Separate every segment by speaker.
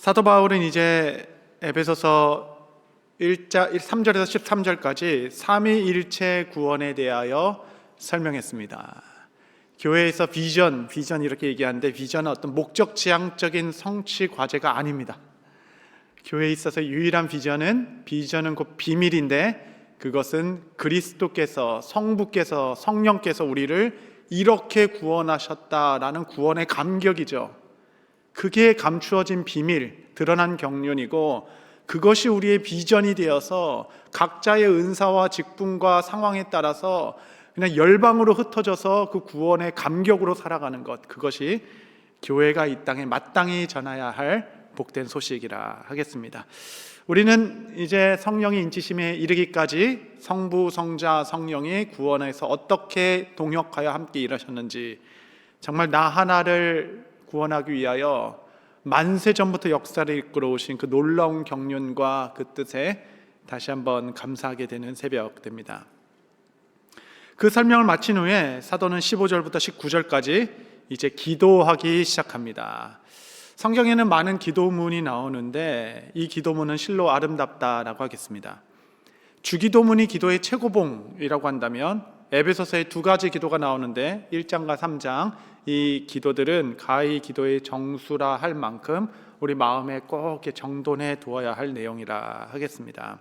Speaker 1: 사도 바울은 이제 에베소서 3절에서 13절까지 삼위일체 구원에 대하여 설명했습니다. 교회에서 비전 이렇게 얘기하는데, 비전은 어떤 목적 지향적인 성취 과제가 아닙니다. 교회에 있어서 유일한 비전은 곧 비밀인데, 그것은 그리스도께서, 성부께서, 성령께서 우리를 이렇게 구원하셨다라는 구원의 감격이죠. 그게 감추어진 비밀, 드러난 경륜이고, 그것이 우리의 비전이 되어서 각자의 은사와 직분과 상황에 따라서 그냥 열방으로 흩어져서 그 구원의 감격으로 살아가는 것, 그것이 교회가 이 땅에 마땅히 전해야 할 복된 소식이라 하겠습니다. 우리는 이제 성령의 인치심에 이르기까지 성부, 성자, 성령이 구원에서 어떻게 동역하여 함께 일하셨는지, 정말 나 하나를 구원하기 위하여 만세 전부터 역사를 이끌어 오신 그 놀라운 경륜과 그 뜻에 다시 한번 감사하게 되는 새벽 됩니다. 그 설명을 마친 후에 사도는 15절부터 19절까지 이제 기도하기 시작합니다. 성경에는 많은 기도문이 나오는데, 이 기도문은 실로 아름답다라고 하겠습니다. 주기도문이 기도의 최고봉이라고 한다면, 에베소서에 두 가지 기도가 나오는데 1장과 3장, 이 기도들은 가히 기도의 정수라 할 만큼 우리 마음에 꼭 정돈해 두어야 할 내용이라 하겠습니다.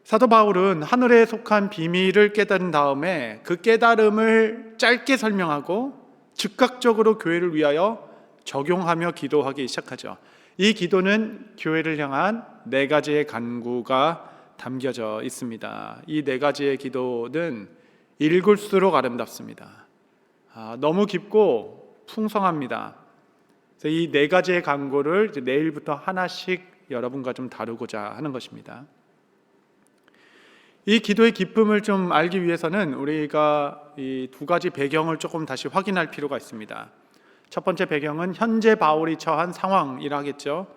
Speaker 1: 사도 바울은 하늘에 속한 비밀을 깨달은 다음에 그 깨달음을 짧게 설명하고 즉각적으로 교회를 위하여 적용하며 기도하기 시작하죠. 이 기도는 교회를 향한 네 가지의 간구가 담겨져 있습니다. 이 네 가지의 기도는 읽을수록 아름답습니다. 너무 깊고 풍성합니다. 이 네 가지의 간구를 내일부터 하나씩 여러분과 좀 다루고자 하는 것입니다. 이 기도의 기쁨을 좀 알기 위해서는 우리가 이 두 가지 배경을 조금 다시 확인할 필요가 있습니다. 첫 번째 배경은 현재 바울이 처한 상황이라 하겠죠.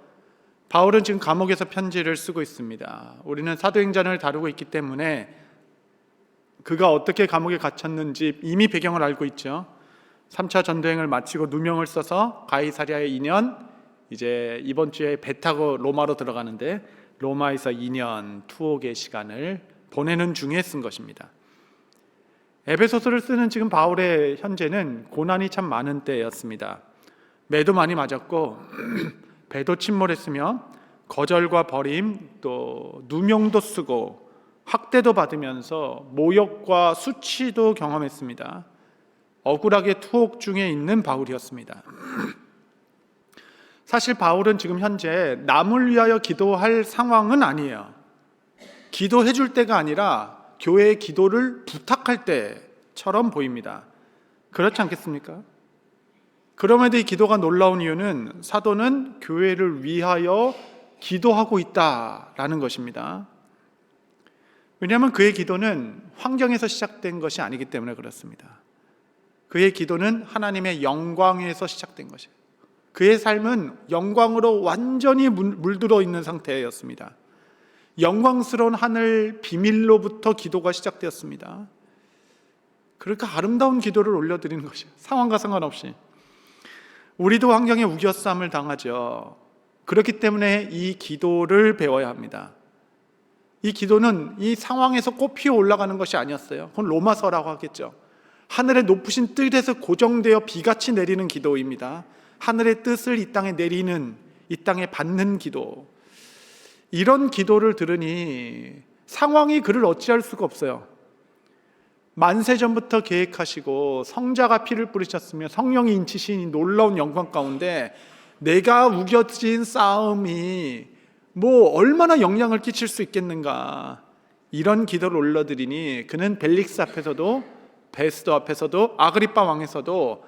Speaker 1: 바울은 지금 감옥에서 편지를 쓰고 있습니다. 우리는 사도행전을 다루고 있기 때문에 그가 어떻게 감옥에 갇혔는지 이미 배경을 알고 있죠. 3차 전도행을 마치고 누명을 써서 가이사랴에 2년, 이제 이번 주에 배 타고 로마로 들어가는데 로마에서 2년 투옥의 시간을 보내는 중에 쓴 것입니다. 에베소서를 쓰는 지금 바울의 현재는 고난이 참 많은 때였습니다. 매도 많이 맞았고 배도 침몰했으며 거절과 버림, 또 누명도 쓰고 학대도 받으면서 모욕과 수치도 경험했습니다. 억울하게 투옥 중에 있는 바울이었습니다. 사실 바울은 지금 현재 남을 위하여 기도할 상황은 아니에요. 기도해 줄 때가 아니라 교회의 기도를 부탁할 때처럼 보입니다. 그렇지 않겠습니까? 그럼에도 이 기도가 놀라운 이유는 사도는 교회를 위하여 기도하고 있다라는 것입니다. 왜냐하면 그의 기도는 환경에서 시작된 것이 아니기 때문에 그렇습니다. 그의 기도는 하나님의 영광에서 시작된 것이에요. 그의 삶은 영광으로 완전히 물들어 있는 상태였습니다. 영광스러운 하늘 비밀로부터 기도가 시작되었습니다. 그러니까 아름다운 기도를 올려드리는 것이에요. 상황과 상관없이. 우리도 환경에 우겨쌈을 당하죠. 그렇기 때문에 이 기도를 배워야 합니다. 이 기도는 이 상황에서 꽃피어 올라가는 것이 아니었어요. 그건 로마서라고 하겠죠. 하늘의 높으신 뜰에서 고정되어 비같이 내리는 기도입니다. 하늘의 뜻을 이 땅에 내리는, 이 땅에 받는 기도. 이런 기도를 들으니 상황이 그를 어찌할 수가 없어요. 만세 전부터 계획하시고 성자가 피를 뿌리셨으며 성령이 인치신 이 놀라운 영광 가운데 내가 우겨진 싸움이 얼마나 영향을 끼칠 수 있겠는가. 이런 기도를 올려드리니 그는 벨릭스 앞에서도, 베스도 앞에서도, 아그리빠 왕에서도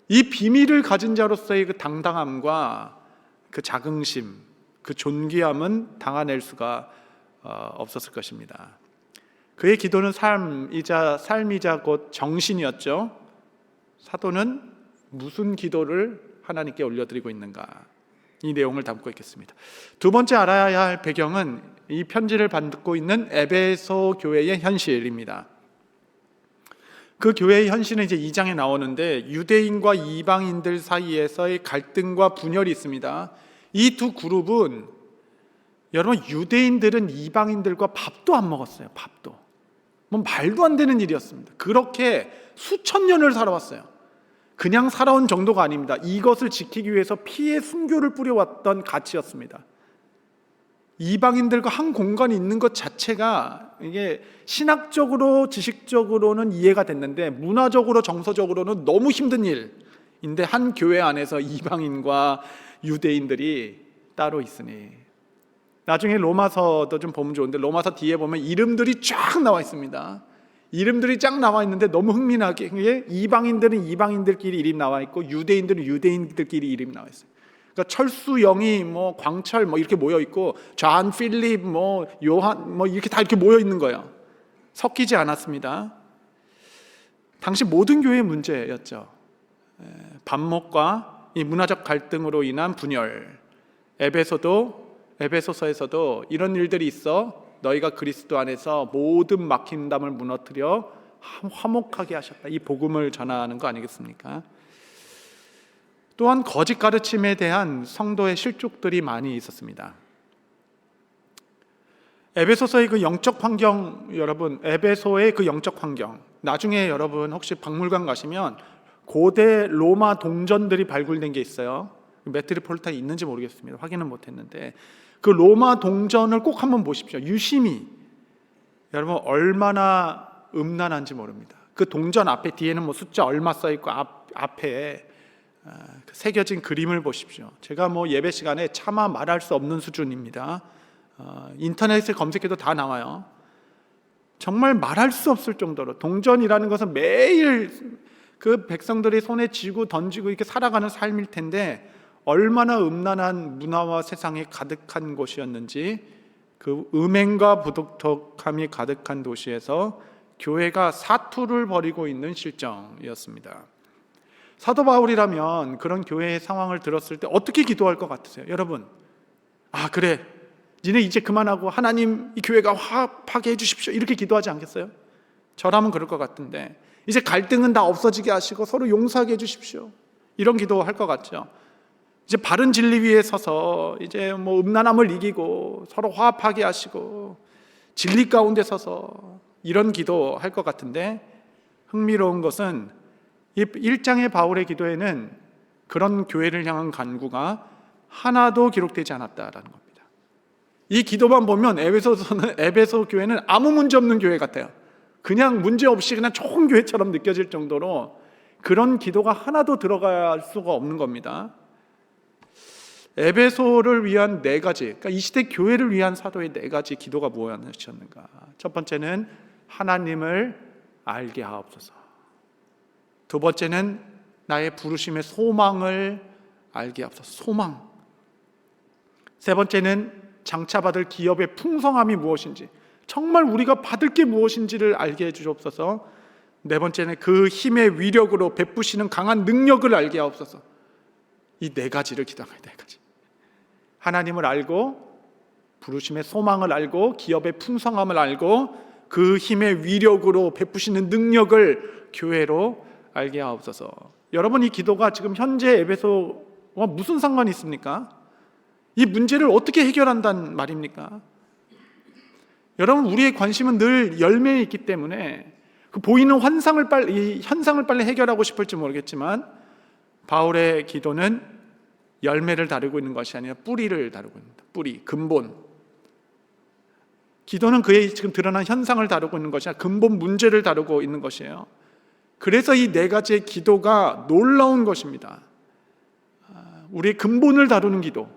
Speaker 1: 이 비밀을 가진 자로서의 그 당당함과 그 자긍심, 그 존귀함은 당해낼 수가 없었을 것입니다. 그의 기도는 삶이자 곧 정신이었죠. 사도는 무슨 기도를 하나님께 올려드리고 있는가, 이 내용을 담고 있겠습니다. 두 번째 알아야 할 배경은 이 편지를 받고 있는 에베소 교회의 현실입니다. 그 교회의 현실은 이제 2장에 나오는데, 유대인과 이방인들 사이에서의 갈등과 분열이 있습니다. 이 두 그룹은 여러분 유대인들은 이방인들과 밥도 안 먹었어요. 밥도. 뭐 말도 안 되는 일이었습니다. 그렇게 수천 년을 살아왔어요. 그냥 살아온 정도가 아닙니다. 이것을 지키기 위해서 피의 순교를 뿌려왔던 가치였습니다. 이방인들과 한 공간에 있는 것 자체가 이게 신학적으로 지식적으로는 이해가 됐는데 문화적으로 정서적으로는 너무 힘든 일인데 한 교회 안에서 이방인과 유대인들이 따로 있으니, 나중에 로마서도 좀 보면 좋은데 로마서 뒤에 보면 이름들이 쫙 나와 있습니다. 이름들이 쫙 나와 있는데 너무 흥미나게 이방인들은 이방인들끼리 이름 나와 있고 유대인들은 유대인들끼리 이름 나와 있어요. 그러니까 철수, 영희, 뭐 광철 뭐 이렇게 모여 있고 존, 필립, 뭐 요한 뭐 이렇게 다 이렇게 모여 있는 거예요. 섞이지 않았습니다. 당시 모든 교회의 문제였죠. 반목과 이 문화적 갈등으로 인한 분열. 에베소서에서도 이런 일들이 있어 너희가 그리스도 안에서 모든 막힌담을 무너뜨려 화목하게 하셨다. 이 복음을 전하는 거 아니겠습니까? 또한 거짓 가르침에 대한 성도의 실족들이 많이 있었습니다. 에베소서의 그 영적 환경, 여러분, 에베소의 그 영적 환경, 나중에 여러분 혹시 박물관 가시면 고대 로마 동전들이 발굴된 게 있어요. 메트로폴리탄이 있는지 모르겠습니다. 확인은 못했는데 그 로마 동전을 꼭 한번 보십시오. 유심히. 여러분 얼마나 음란한지 모릅니다. 그 동전 앞에 뒤에는 뭐 숫자 얼마 써 있고 앞에 새겨진 그림을 보십시오. 제가 뭐 예배 시간에 차마 말할 수 없는 수준입니다. 인터넷에 검색해도 다 나와요. 정말 말할 수 없을 정도로 동전이라는 것은 매일 그 백성들이 손에 쥐고 던지고 이렇게 살아가는 삶일 텐데 얼마나 음란한 문화와 세상이 가득한 곳이었는지, 그 음행과 부도덕함이 가득한 도시에서 교회가 사투를 벌이고 있는 실정이었습니다. 사도 바울이라면 그런 교회의 상황을 들었을 때 어떻게 기도할 것 같으세요? 여러분, 그래, 니네 이제 그만하고 하나님 이 교회가 화합하게 해주십시오, 이렇게 기도하지 않겠어요? 저라면 그럴 것 같은데, 이제 갈등은 다 없어지게 하시고 서로 용서하게 해주십시오, 이런 기도할 것 같죠. 이제 바른 진리 위에 서서 이제 뭐 음란함을 이기고 서로 화합하게 하시고 진리 가운데 서서 이런 기도 할 것 같은데, 흥미로운 것은 이 1장의 바울의 기도에는 그런 교회를 향한 간구가 하나도 기록되지 않았다라는 겁니다. 이 기도만 보면 에베소 교회는 아무 문제 없는 교회 같아요. 그냥 문제 없이 그냥 좋은 교회처럼 느껴질 정도로 그런 기도가 하나도 들어갈 수가 없는 겁니다. 에베소를 위한 4가지, 그러니까 이 시대 교회를 위한 사도의 4가지 기도가 무엇이었는가? 첫 번째는 하나님을 알게 하옵소서. 두 번째는 나의 부르심의 소망을 알게 하옵소서. 소망. 세 번째는 장차 받을 기업의 풍성함이 무엇인지, 정말 우리가 받을 게 무엇인지를 알게 해주옵소서. 네 번째는 그 힘의 위력으로 베푸시는 강한 능력을 알게 하옵소서. 이 4가지를 기도합니다. 4가지. 하나님을 알고, 부르심의 소망을 알고, 기업의 풍성함을 알고, 그 힘의 위력으로 베푸시는 능력을 교회로 알게 하옵소서. 여러분, 이 기도가 지금 현재 에베소와 무슨 상관이 있습니까? 이 문제를 어떻게 해결한다는 말입니까? 여러분, 우리의 관심은 늘 열매에 있기 때문에 그 보이는 현상을 빨리 해결하고 싶을지 모르겠지만, 바울의 기도는 열매를 다루고 있는 것이 아니라 뿌리를 다루고 있습니다. 뿌리, 근본. 기도는 그의 지금 드러난 현상을 다루고 있는 것이 아니라 근본 문제를 다루고 있는 것이에요. 그래서 이 4가지의 기도가 놀라운 것입니다. 우리의 근본을 다루는 기도,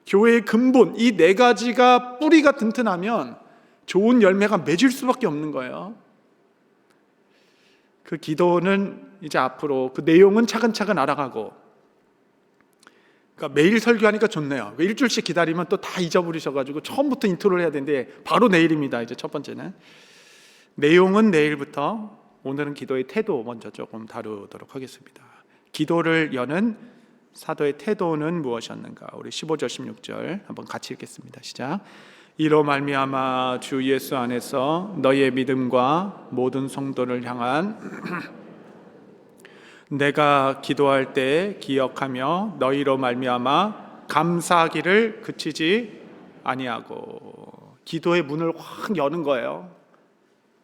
Speaker 1: 교회의 근본, 이 4가지가 뿌리가 튼튼하면 좋은 열매가 맺을 수밖에 없는 거예요. 그 기도는 이제 앞으로 그 내용은 차근차근 알아가고, 그러니까 매일 설교하니까 좋네요. 일주일씩 기다리면 또 다 잊어버리셔가지고 처음부터 인트로를 해야 되는데 바로 내일입니다. 이제 첫 번째는 내용은 내일부터, 오늘은 기도의 태도 먼저 조금 다루도록 하겠습니다. 기도를 여는 사도의 태도는 무엇이었는가? 우리 15절 16절 한번 같이 읽겠습니다. 시작. 이로 말미암아 주 예수 안에서 너희의 믿음과 모든 성도를 향한 내가 기도할 때 기억하며 너희로 말미암아 감사하기를 그치지 아니하고. 기도의 문을 확 여는 거예요.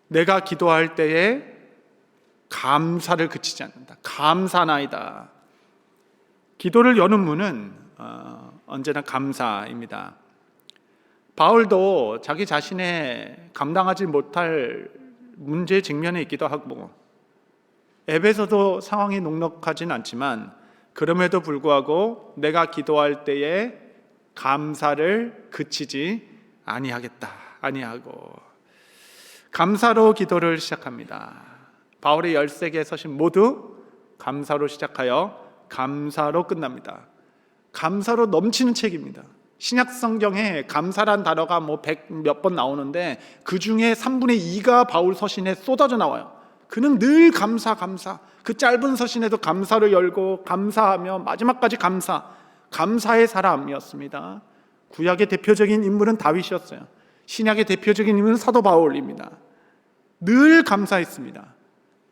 Speaker 1: 내가 기도할 때에 감사를 그치지 않는다. 감사나이다. 기도를 여는 문은 언제나 감사입니다. 바울도 자기 자신의 감당하지 못할 문제에 직면해 있기도 하고, 에베소도 상황이 녹록하진 않지만 그럼에도 불구하고 내가 기도할 때에 감사를 그치지 아니하고 감사로 기도를 시작합니다. 바울의 13개의 서신 모두 감사로 시작하여 감사로 끝납니다. 감사로 넘치는 책입니다. 신약 성경에 감사란 단어가 100몇 번 나오는데 그 중에 3분의 2가 바울 서신에 쏟아져 나와요. 그는 늘 감사. 그 짧은 서신에도 감사로 열고 감사하며 마지막까지 감사의 사람이었습니다. 구약의 대표적인 인물은 다윗이었어요. 신약의 대표적인 인물은 사도 바울입니다. 늘 감사했습니다.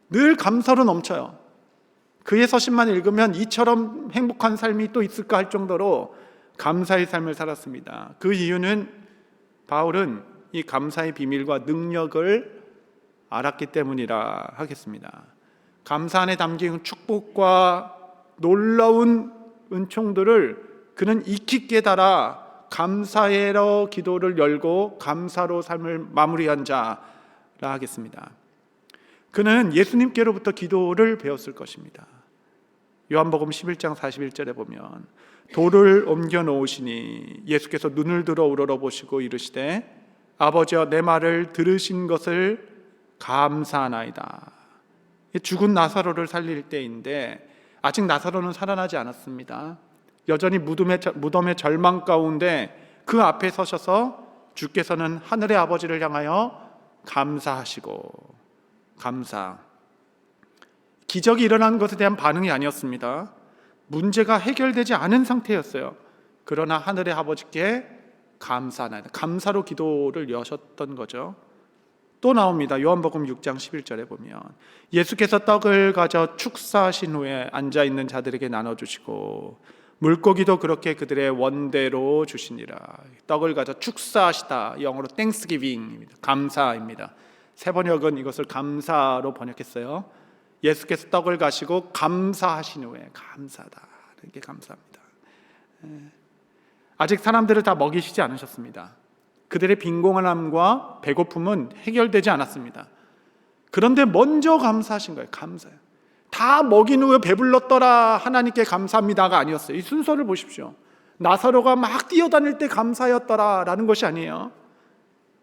Speaker 1: 늘 감사로 넘쳐요. 그의 서신만 읽으면 이처럼 행복한 삶이 또 있을까 할 정도로 감사의 삶을 살았습니다. 그 이유는 바울은 이 감사의 비밀과 능력을 알았기 때문이라 하겠습니다. 감사 안에 담긴 축복과 놀라운 은총들을 그는 익히 깨달아 감사로 기도를 열고 감사로 삶을 마무리한 자라 하겠습니다. 그는 예수님께로부터 기도를 배웠을 것입니다. 요한복음 11장 41절에 보면 돌을 옮겨 놓으시니 예수께서 눈을 들어 우러러보시고 이르시되 아버지여 내 말을 들으신 것을 감사하나이다. 죽은 나사로를 살릴 때인데 아직 나사로는 살아나지 않았습니다. 여전히 무덤의 절망 가운데 그 앞에 서셔서 주께서는 하늘의 아버지를 향하여 감사하시고 기적이 일어난 것에 대한 반응이 아니었습니다. 문제가 해결되지 않은 상태였어요. 그러나 하늘의 아버지께 감사하나이다. 감사로 기도를 여셨던 거죠. 또 나옵니다. 요한복음 6장 11절에 보면 예수께서 떡을 가져 축사하신 후에 앉아있는 자들에게 나눠주시고 물고기도 그렇게 그들의 원대로 주시니라. 떡을 가져 축사하시다. 영어로 Thanksgiving입니다. 감사입니다. 세번역은 이것을 감사로 번역했어요. 예수께서 떡을 가시고 감사하신 후에 감사다. 이렇게 감사합니다. 아직 사람들을 다 먹이시지 않으셨습니다. 그들의 빈곤함과 배고픔은 해결되지 않았습니다. 그런데 먼저 감사하신 거예요. 감사해요. 다 먹인 후에 배불렀더라 하나님께 감사합니다가 아니었어요. 이 순서를 보십시오. 나사로가 막 뛰어다닐 때 감사였더라 라는 것이 아니에요.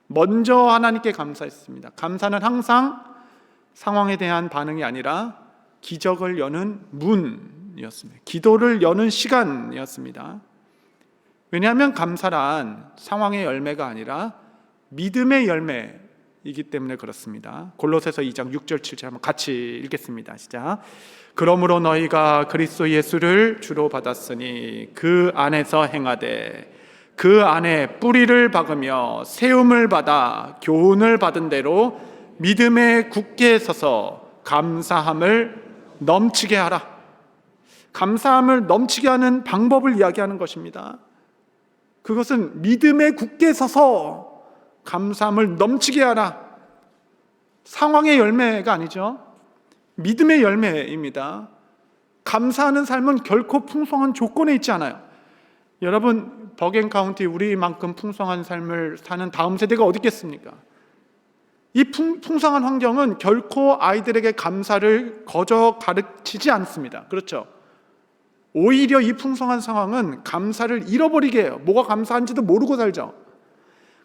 Speaker 1: 먼저 하나님께 감사했습니다. 감사는 항상 상황에 대한 반응이 아니라 기적을 여는 문이었습니다. 기도를 여는 시간이었습니다. 왜냐하면 감사란 상황의 열매가 아니라 믿음의 열매이기 때문에 그렇습니다. 골로새서 2장 6절 7절 한번 같이 읽겠습니다. 시작. 그러므로 너희가 그리스도 예수를 주로 받았으니 그 안에서 행하되 그 안에 뿌리를 박으며 세움을 받아 교훈을 받은 대로 믿음에 굳게 서서 감사함을 넘치게 하라. 감사함을 넘치게 하는 방법을 이야기하는 것입니다. 그것은 믿음에 굳게 서서 감사함을 넘치게 하라. 상황의 열매가 아니죠. 믿음의 열매입니다. 감사하는 삶은 결코 풍성한 조건에 있지 않아요. 여러분, 버겐카운티 우리만큼 풍성한 삶을 사는 다음 세대가 어디 있겠습니까? 이 풍성한 환경은 결코 아이들에게 감사를 거저 가르치지 않습니다. 그렇죠? 오히려 이 풍성한 상황은 감사를 잃어버리게 해요. 뭐가 감사한지도 모르고 살죠.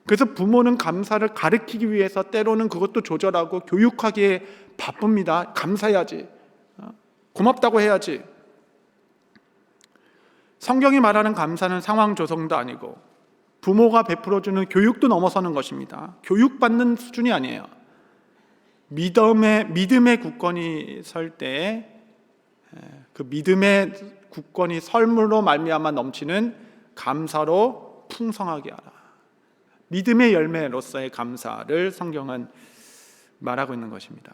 Speaker 1: 그래서 부모는 감사를 가르치기 위해서 때로는 그것도 조절하고 교육하기에 바쁩니다. 감사해야지. 고맙다고 해야지. 성경이 말하는 감사는 상황 조성도 아니고 부모가 베풀어주는 교육도 넘어서는 것입니다. 교육받는 수준이 아니에요. 믿음의 굳건히 설 때에 그 믿음의 굳건히 설물로 말미암아 넘치는 감사로 풍성하게 하라. 믿음의 열매로서의 감사를 성경은 말하고 있는 것입니다.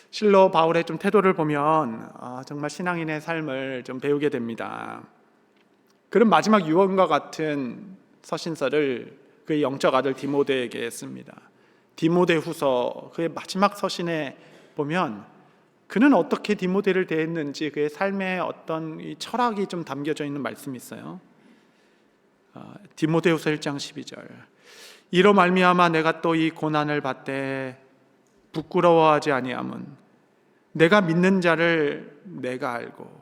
Speaker 1: 실로 바울의 좀 태도를 보면 정말 신앙인의 삶을 좀 배우게 됩니다. 그런 마지막 유언과 같은 서신서를 그의 영적 아들 디모데에게 씁니다. 디모데후서 그의 마지막 서신에 보면 그는 어떻게 디모데를 대했는지 그의 삶의 어떤 이 철학이 좀 담겨져 있는 말씀이 있어요. 디모데후서 1장 12절. 이로 말미암아 내가 또 이 고난을 받되 부끄러워하지 아니함은 내가 믿는 자를 내가 알고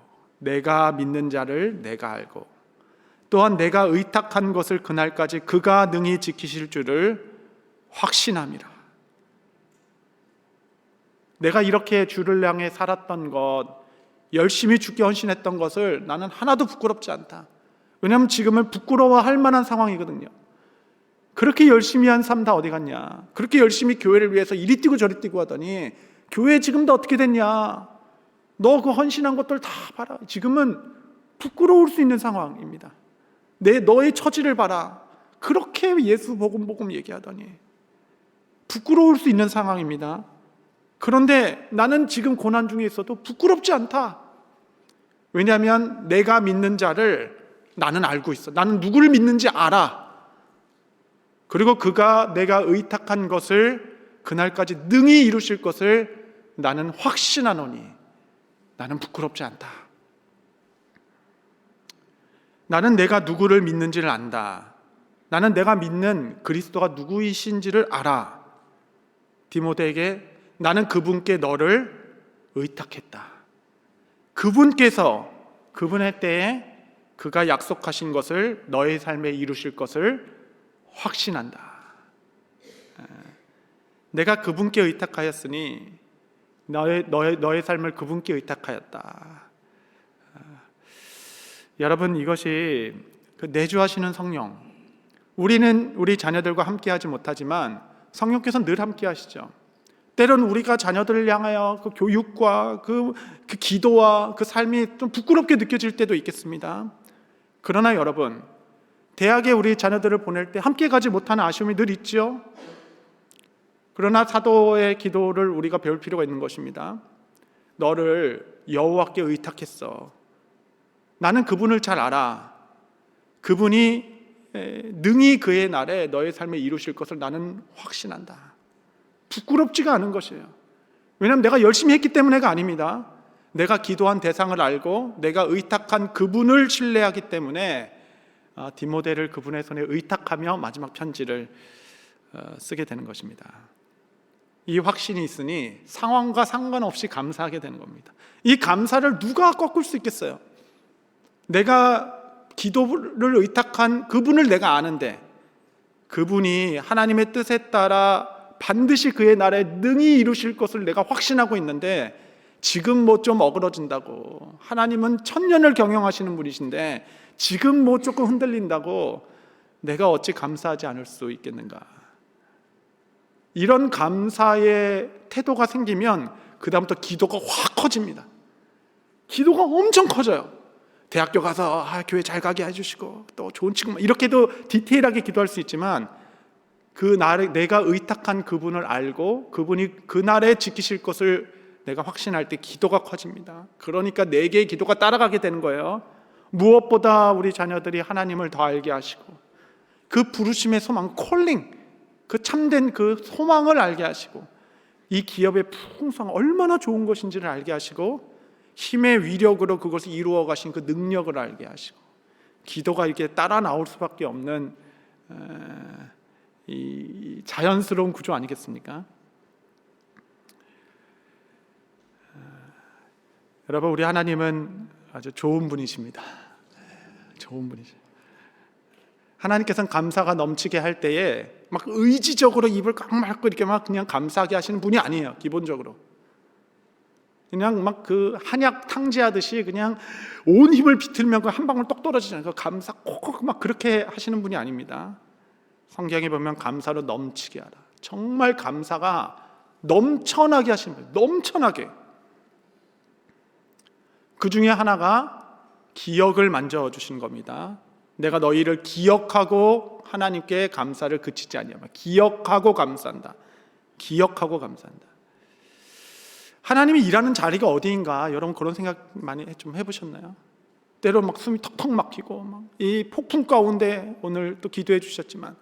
Speaker 1: 또한 내가 의탁한 것을 그날까지 그가 능히 지키실 줄을 확신함이라. 내가 이렇게 주를 향해 살았던 것, 열심히 죽게 헌신했던 것을 나는 하나도 부끄럽지 않다. 왜냐하면 지금은 부끄러워할 만한 상황이거든요. 그렇게 열심히 한 삶 다 어디 갔냐? 그렇게 열심히 교회를 위해서 이리 뛰고 저리 뛰고 하더니 교회 지금도 어떻게 됐냐? 너 그 헌신한 것들 다 봐라. 지금은 부끄러울 수 있는 상황입니다. 너의 처지를 봐라. 그렇게 예수 복음 얘기하더니 부끄러울 수 있는 상황입니다. 그런데 나는 지금 고난 중에 있어도 부끄럽지 않다. 왜냐하면 내가 믿는 자를 나는 알고 있어. 나는 누구를 믿는지 알아. 그리고 그가 내가 의탁한 것을 그날까지 능히 이루실 것을 나는 확신하노니 나는 부끄럽지 않다. 나는 내가 누구를 믿는지를 안다. 나는 내가 믿는 그리스도가 누구이신지를 알아. 디모데에게 나는 그분께 너를 의탁했다. 그분께서 그분의 때에 그가 약속하신 것을 너의 삶에 이루실 것을 확신한다. 내가 그분께 의탁하였으니 너의 삶을 그분께 의탁하였다. 여러분, 이것이 내주하시는 성령, 우리는 우리 자녀들과 함께하지 못하지만 성령께서 늘 함께하시죠. 때로는 우리가 자녀들을 향하여 그 교육과 그 기도와 그 삶이 좀 부끄럽게 느껴질 때도 있겠습니다. 그러나 여러분, 대학에 우리 자녀들을 보낼 때 함께 가지 못하는 아쉬움이 늘 있죠. 그러나 사도의 기도를 우리가 배울 필요가 있는 것입니다. 너를 여호와께 의탁했어. 나는 그분을 잘 알아. 그분이 능히 그의 날에 너의 삶에 이루실 것을 나는 확신한다. 부끄럽지가 않은 것이에요. 왜냐하면 내가 열심히 했기 때문에가 아닙니다. 내가 기도한 대상을 알고 내가 의탁한 그분을 신뢰하기 때문에 디모데를 그분의 손에 의탁하며 마지막 편지를 쓰게 되는 것입니다. 이 확신이 있으니 상황과 상관없이 감사하게 되는 겁니다. 이 감사를 누가 꺾을 수 있겠어요? 내가 기도를 의탁한 그분을 내가 아는데 그분이 하나님의 뜻에 따라 반드시 그의 날에 능히 이루실 것을 내가 확신하고 있는데 지금 뭐 좀 어그러진다고, 하나님은 천년을 경영하시는 분이신데 지금 뭐 조금 흔들린다고 내가 어찌 감사하지 않을 수 있겠는가? 이런 감사의 태도가 생기면 그 다음부터 기도가 확 커집니다. 기도가 엄청 커져요. 대학교 가서 교회 잘 가게 해주시고 또 좋은 친구, 이렇게도 디테일하게 기도할 수 있지만 그 날에 내가 의탁한 그분을 알고 그분이 그 날에 지키실 것을 내가 확신할 때 기도가 커집니다. 그러니까 네 개의 기도가 따라가게 되는 거예요. 무엇보다 우리 자녀들이 하나님을 더 알게 하시고 그 부르심의 소망, 콜링, 그 참된 그 소망을 알게 하시고 이 기업의 풍성 얼마나 좋은 것인지를 알게 하시고 힘의 위력으로 그것을 이루어 가신 그 능력을 알게 하시고 기도가 이렇게 따라 나올 수밖에 없는 이 자연스러운 구조 아니겠습니까? 여러분, 우리 하나님은 아주 좋은 분이십니다. 좋은 분이죠. 하나님께서는 감사가 넘치게 할 때에 막 의지적으로 입을 꽉 막고 이렇게 막 그냥 감사하게 하시는 분이 아니에요. 기본적으로 그냥 막 그 한약 탕제하듯이 그냥 온 힘을 비틀면 그 한 방울 똑 떨어지잖아요. 그 감사 콕콕 막 그렇게 하시는 분이 아닙니다. 성경에 보면 감사로 넘치게 하라. 정말 감사가 넘쳐나게 하시는 거예요. 넘쳐나게. 그 중에 하나가 기억을 만져주신 겁니다. 내가 너희를 기억하고 하나님께 감사를 그치지 아니하며 기억하고 감사한다. 기억하고 감사한다. 하나님이 일하는 자리가 어디인가? 여러분 그런 생각 많이 좀 해보셨나요? 때로 막 숨이 턱턱 막히고 막 이 폭풍 가운데 오늘 또 기도해 주셨지만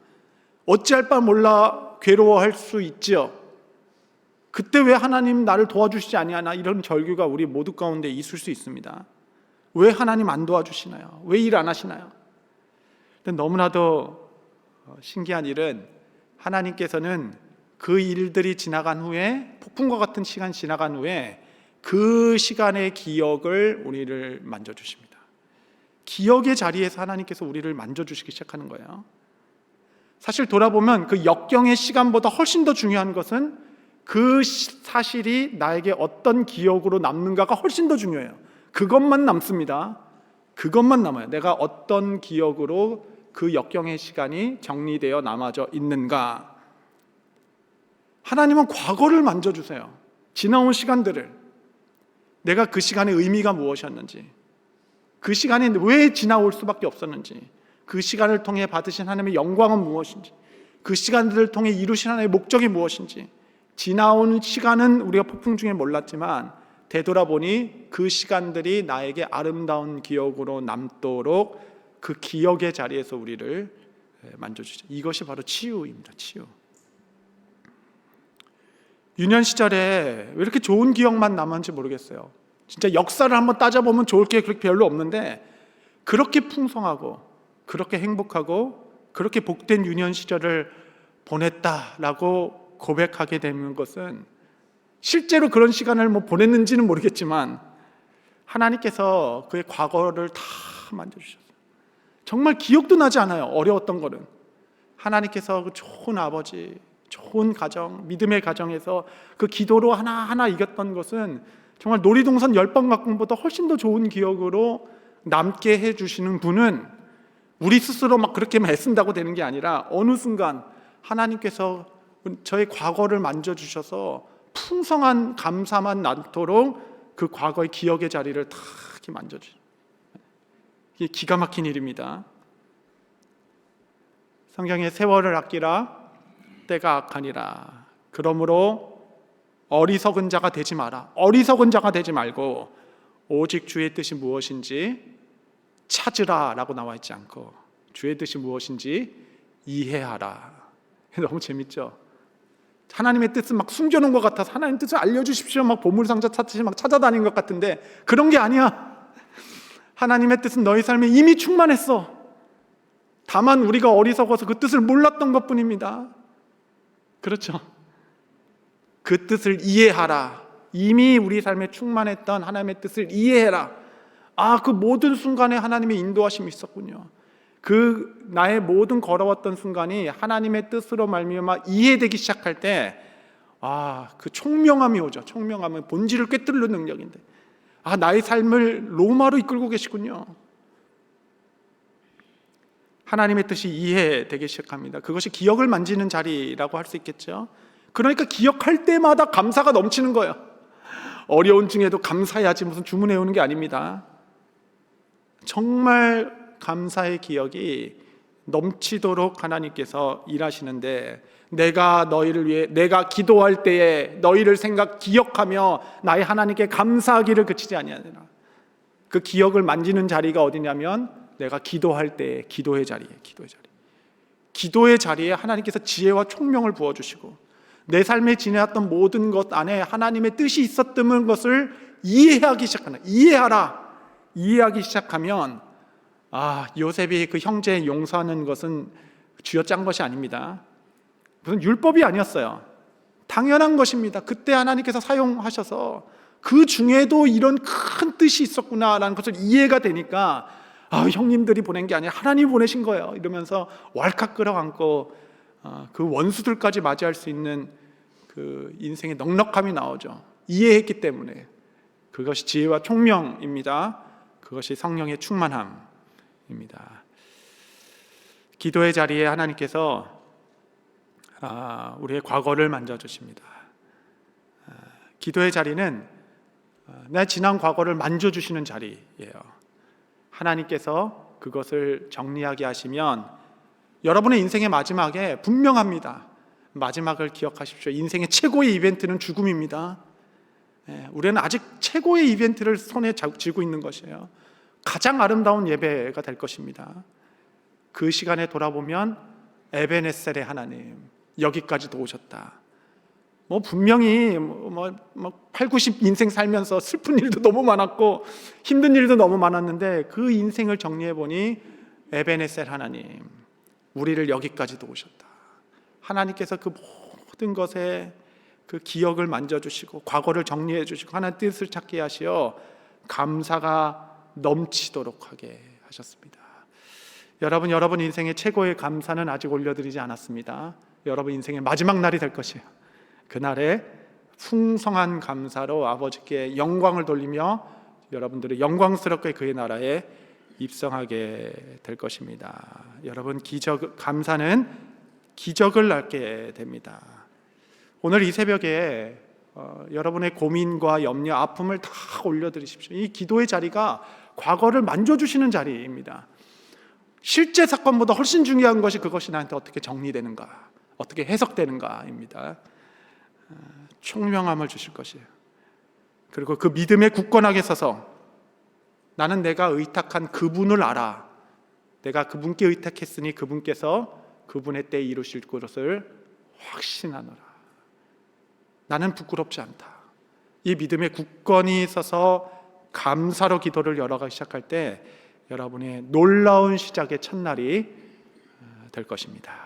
Speaker 1: 어찌할 바 몰라 괴로워할 수 있지요. 그때 왜 하나님 나를 도와주시지 아니하나, 이런 절규가 우리 모두 가운데 있을 수 있습니다. 왜 하나님 안 도와주시나요? 왜 일 안 하시나요? 근데 너무나도 신기한 일은 하나님께서는 그 일들이 지나간 후에, 폭풍과 같은 시간 지나간 후에 그 시간의 기억을 우리를 만져주십니다. 기억의 자리에서 하나님께서 우리를 만져주시기 시작하는 거예요. 사실 돌아보면 그 역경의 시간보다 훨씬 더 중요한 것은 그 사실이 나에게 어떤 기억으로 남는가가 훨씬 더 중요해요. 그것만 남습니다. 그것만 남아요. 내가 어떤 기억으로 그 역경의 시간이 정리되어 남아져 있는가. 하나님은 과거를 만져주세요. 지나온 시간들을, 내가 그 시간의 의미가 무엇이었는지, 그 시간이 왜 지나올 수밖에 없었는지, 그 시간을 통해 받으신 하나님의 영광은 무엇인지, 그 시간들을 통해 이루신 하나님의 목적이 무엇인지, 지나온 시간은 우리가 폭풍 중에 몰랐지만 되돌아보니 그 시간들이 나에게 아름다운 기억으로 남도록 그 기억의 자리에서 우리를 만져주죠. 이것이 바로 치유입니다. 치유. 유년 시절에 왜 이렇게 좋은 기억만 남았는지 모르겠어요. 진짜 역사를 한번 따져보면 좋을 게 그렇게 별로 없는데, 그렇게 풍성하고 그렇게 행복하고 그렇게 복된 유년 시절을 보냈다라고 고백하게 되는 것은, 실제로 그런 시간을 보냈는지는 모르겠지만 하나님께서 그의 과거를 다 만져주셨어요. 정말 기억도 나지 않아요. 어려웠던 거는. 하나님께서 그 좋은 아버지, 좋은 가정, 믿음의 가정에서 그 기도로 하나하나 이겼던 것은 정말 놀이동산 10번 가끔보다 훨씬 더 좋은 기억으로 남게 해주시는 분은, 우리 스스로 막 그렇게 애쓴다고 되는 게 아니라 어느 순간 하나님께서 저의 과거를 만져주셔서 풍성한 감사만 남도록 그 과거의 기억의 자리를 다 이렇게 만져주셔요. 이게 기가 막힌 일입니다. 성경에 세월을 아끼라 때가 악하니라. 그러므로 어리석은 자가 되지 마라. 어리석은 자가 되지 말고 오직 주의 뜻이 무엇인지 찾으라 라고 나와 있지 않고, 주의 뜻이 무엇인지 이해하라. 너무 재밌죠? 하나님의 뜻은 막 숨겨놓은 것 같아서 하나님 뜻을 알려주십시오 막 보물상자 찾듯이 막 찾아다니는 것 같은데, 그런 게 아니야. 하나님의 뜻은 너희 삶에 이미 충만했어. 다만 우리가 어리석어서 그 뜻을 몰랐던 것뿐입니다. 그렇죠? 그 뜻을 이해하라. 이미 우리 삶에 충만했던 하나님의 뜻을 이해해라. 아, 그 모든 순간에 하나님의 인도하심이 있었군요. 그 나의 모든 걸어왔던 순간이 하나님의 뜻으로 말미암아 이해되기 시작할 때, 그 총명함이 오죠. 총명함은 본질을 꿰뚫는 능력인데, 나의 삶을 로마로 이끌고 계시군요. 하나님의 뜻이 이해되기 시작합니다. 그것이 기억을 만지는 자리라고 할 수 있겠죠. 그러니까 기억할 때마다 감사가 넘치는 거예요. 어려운 중에도 감사해야지 무슨 주문해 오는 게 아닙니다. 정말 감사의 기억이 넘치도록 하나님께서 일하시는데, 내가 너희를 위해, 내가 기도할 때에 너희를 기억하며 나의 하나님께 감사하기를 그치지 아니하느라. 그 기억을 만지는 자리가 어디냐면 내가 기도할 때에 기도의 자리에, 기도의 자리에 하나님께서 지혜와 총명을 부어주시고, 내 삶에 지내왔던 모든 것 안에 하나님의 뜻이 있었던 것을 이해하기 시작한다. 이해하기 시작하면, 요셉이 그 형제 용서하는 것은 쥐어짠 것이 아닙니다. 무슨 율법이 아니었어요. 당연한 것입니다. 그때 하나님께서 사용하셔서 그 중에도 이런 큰 뜻이 있었구나라는 것을 이해가 되니까, 형님들이 보낸 게 아니라 하나님이 보내신 거예요 이러면서 왈칵 끌어안고 그 원수들까지 맞이할 수 있는 그 인생의 넉넉함이 나오죠. 이해했기 때문에. 그것이 지혜와 총명입니다. 그것이 성령의 충만함입니다. 기도의 자리에 하나님께서 우리의 과거를 만져주십니다. 기도의 자리는 내 지난 과거를 만져주시는 자리예요. 하나님께서 그것을 정리하게 하시면 여러분의 인생의 마지막에 분명합니다. 마지막을 기억하십시오. 인생의 최고의 이벤트는 죽음입니다. 우리는 아직 최고의 이벤트를 손에 쥐고 있는 것이에요. 가장 아름다운 예배가 될 것입니다. 그 시간에 돌아보면 에베네셀의 하나님 여기까지도 오셨다. 분명히 8, 90 인생 살면서 슬픈 일도 너무 많았고 힘든 일도 너무 많았는데 그 인생을 정리해 보니 에베네셀 하나님 우리를 여기까지도 오셨다. 하나님께서 그 모든 것에 그 기억을 만져주시고 과거를 정리해 주시고 하나님 뜻을 찾게 하시어 감사가 넘치도록 하게 하셨습니다. 여러분 인생의 최고의 감사는 아직 올려드리지 않았습니다. 여러분 인생의 마지막 날이 될 것이에요. 그날에 풍성한 감사로 아버지께 영광을 돌리며 여러분들이 영광스럽게 그의 나라에 입성하게 될 것입니다. 여러분 감사는 기적을 낳게 됩니다. 오늘 이 새벽에 여러분의 고민과 염려, 아픔을 다 올려드리십시오. 이 기도의 자리가 과거를 만져주시는 자리입니다. 실제 사건보다 훨씬 중요한 것이 그것이 나한테 어떻게 정리되는가, 어떻게 해석되는가입니다. 총명함을 주실 것이에요. 그리고 그 믿음에 굳건하게 서서 나는 내가 의탁한 그분을 알아. 내가 그분께 의탁했으니 그분께서 그분의 때에 이루실 것을 확신하노라. 나는 부끄럽지 않다. 이 믿음에 굳건히 서서 감사로 기도를 열어가기 시작할 때 여러분의 놀라운 시작의 첫날이 될 것입니다.